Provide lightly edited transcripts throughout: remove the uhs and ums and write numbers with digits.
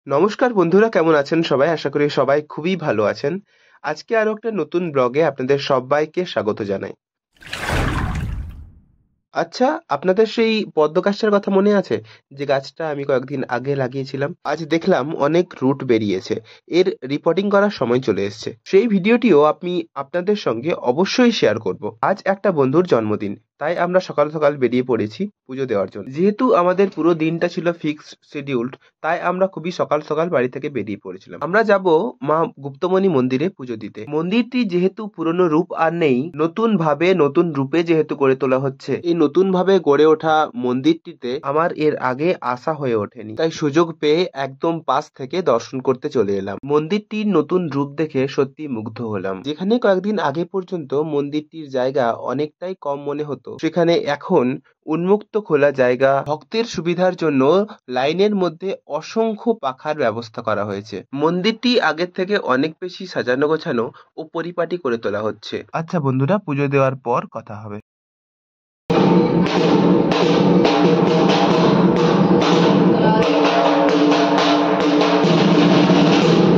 নমস্কার বন্ধুরা, কেমন আছেন সবাই? আশা করি সবাই খুবই ভালো আছেন। আজকে আরো একটা নতুন ব্লগে আপনাদের সব্বাইকে স্বাগত জানাই। আচ্ছা, আপনাদের সেই পদ্ম গাছটার কথা মনে আছে? যে গাছটা আমি কয়েকদিন আগে লাগিয়েছিলাম। আজ দেখলাম অনেক রুট বেরিয়েছে। এর রিপোর্টিং করার সময় চলে এসেছে। সেই ভিডিওটিও আমি আপনাদের সঙ্গে অবশ্যই শেয়ার করব। আজ একটা বন্ধুর জন্মদিন। তাই আমরা সকাল সকাল বেরিয়ে পড়েছি পুজো দেওয়ার জন্য। যেহেতু আমাদের পুরো দিনটা ছিল ফিক্সড শিডিউলড, তাই আমরা খুবই সকাল সকাল বাড়ি থেকে বেরিয়ে পড়েছিলাম। আমরা যাব মা গুপ্তমণি মন্দিরে পুজো দিতে। মন্দিরটি যেহেতু পুরনো রূপ আর নেই, নতুন রূপে যেহেতু গড়ে তোলা হচ্ছে, এই নতুন ভাবে গড়ে ওঠা মন্দিরটিতে আমার এর আগে আসা হয়ে ওঠেনি, তাই সুযোগ পেয়ে একদম পাশ থেকে দর্শন করতে চলে এলাম। মন্দিরটির নতুন রূপ দেখে সত্যি মুগ্ধ হলাম। যেখানে কয়েকদিন আগে পর্যন্ত মন্দিরটির জায়গা অনেকটাই কম মনে হতো, সেখানে এখন উন্মুক্ত খোলা জায়গা, ভক্তের সুবিধার জন্য লাইনের মধ্যে অসংখ্য পাখার ব্যবস্থা করা হয়েছে। মন্দিরটি আগের থেকে অনেক বেশি সাজানো গোছানো ও পরিপাটি করে তোলা হচ্ছে। আচ্ছা বন্ধুরা, পুজো দেওয়ার পর কথা হবে।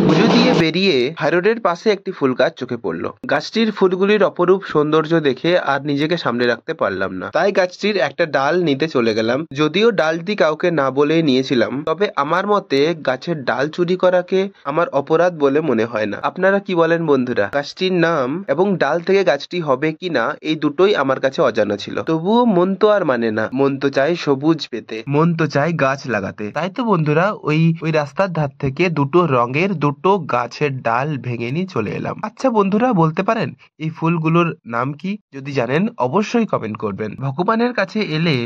পুজো দিয়ে বেরিয়ে হাইরোডের পাশে একটি ফুল গাছ চোখে পড়লো। গাছটির ফুলগুলির অপরূপ সৌন্দর্য দেখে আর নিজেকে সামলে রাখতে পারলাম না, তাই গাছটির একটা ডাল নিতে চলে গেলাম। যদিও ডালটি কাউকে না বলে নিয়েছিলাম, তবে আমার মতে গাছের ডাল চুরি করাকে আমার অপরাধ বলে মনে হয় না। আপনারা কি বলেন বন্ধুরা? গাছটির নাম এবং ডাল থেকে গাছটি হবে কিনা, এই দুটোই আমার কাছে অজানা ছিল। তবুও মন তো আর মানে না, মন তো চাই সবুজ পেতে, মন তো চাই গাছ লাগাতে। তাই তো বন্ধুরা, ওই রাস্তার ধার থেকে দুটো রঙের দুটো গাছের ডাল ভেঙে নিয়ে চলে এলাম। আচ্ছা বন্ধুরা, বলতে পারেন এই ফুলগুলোর নাম কি? যদি জানেন অবশ্যই কমেন্ট করবেন। ভগবানের কাছে এলে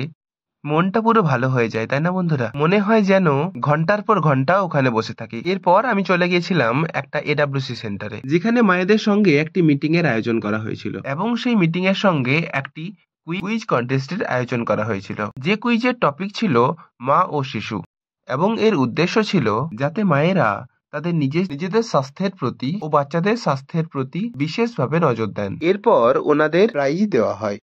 মনটা পুরো ভালো হয়ে যায়, তাই না বন্ধুরা? মনে হয় যেন ঘন্টার পর ঘন্টা ওখানে বসে থাকি। এরপর আমি চলে গিয়েছিলাম একটা এডাব্লিউসি সেন্টারে, যেখানে মায়েদের সঙ্গে একটি মিটিং এর আয়োজন করা হয়েছিল এবং সেই মিটিং এর সঙ্গে একটি কুইজ কন্টেস্টের আয়োজন করা হয়েছিল। যে কুইজের টপিক ছিল মা ও শিশু, এবং এর উদ্দেশ্য ছিল যাতে মায়েরা তাদের নিজেদের স্বাস্থ্যের প্রতি ও বাচ্চাদের স্বাস্থ্যের প্রতি বিশেষভাবে নজর দেন। এরপর ওনাদের প্রাইজ দেওয়া হয়।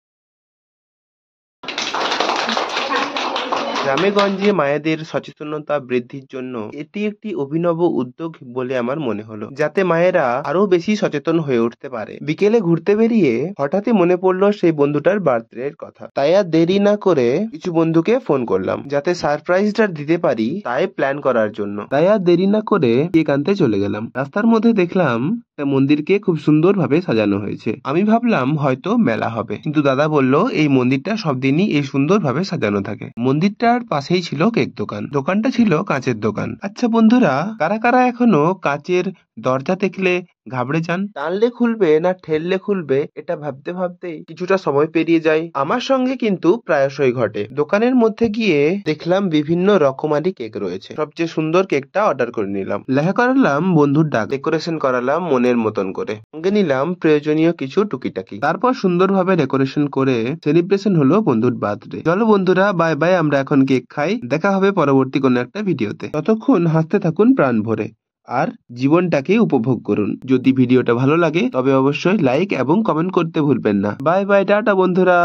গ্রামে-গঞ্জে মায়েদের সচেতনতা বৃদ্ধির জন্য এটি একটি অভিনব উদ্যোগ বলে আমার মনে হলো, যাতে মায়েরা আরো বেশি সচেতন হয়ে উঠতে পারে। বিকেলে ঘুরতে বেরিয়ে হঠাৎই মনে পড়লো সেই বন্ধুটার বার্থডের কথা। তাই আর দেরি না করে কিছু বন্ধুকে ফোন করলাম, যাতে সারপ্রাইজটা দিতে পারি, তাই প্ল্যান করার জন্য। তাই আর দেরি না করে কেক আনতে চলে গেলাম। রাস্তার মধ্যে দেখলাম একটা মন্দিরকে খুব সুন্দরভাবে সাজানো হয়েছে। আমি ভাবলাম হয়তো মেলা হবে, কিন্তু দাদা বলল এই মন্দিরটা সব দিনই এই সুন্দরভাবে সাজানো থাকে। মন্দিরটার পাশেই ছিল কেক দোকান। দোকানটা ছিল কাঁচের দোকান। আচ্ছা বন্ধুরা, কারা কারা এখনো কাঁচের দরজা দেখলে ঘাবড়ে যান? টানলে খুলবে না ঠেললে খুলবে, এটা ভাবতে ভাবতেই কিছুটা সময় পেরিয়ে যায়। আমার সঙ্গে কিন্তু প্রায়শই ঘটে। দোকানের মধ্যে গিয়ে দেখলাম বিভিন্ন রকমারি কেক রয়েছে। সবচেয়ে সুন্দর কেকটা অর্ডার করে নিলাম। লেখা করালাম বন্ধুর ডাক, ডেকোরেশন করালাম মনের মতন করে, সঙ্গে নিলাম প্রয়োজনীয় কিছু টুকিটাকি। তারপর সুন্দরভাবে ডেকোরেশন করে সেলিব্রেশন হলো বন্ধুর বার্থডে। চলো বন্ধুরা, বাই বাই, আমরা এখন কেক খাই। দেখা হবে পরবর্তী কোনো একটা ভিডিওতে। ততক্ষণ হাসতে থাকুন প্রাণ ভরে আর জীবনটাকে উপভোগ করুন। যদি ভিডিওটা ভালো লাগে তবে অবশ্যই লাইক এবং কমেন্ট করতে ভুলবেন না। বাই বাই, টাটা বন্ধুরা।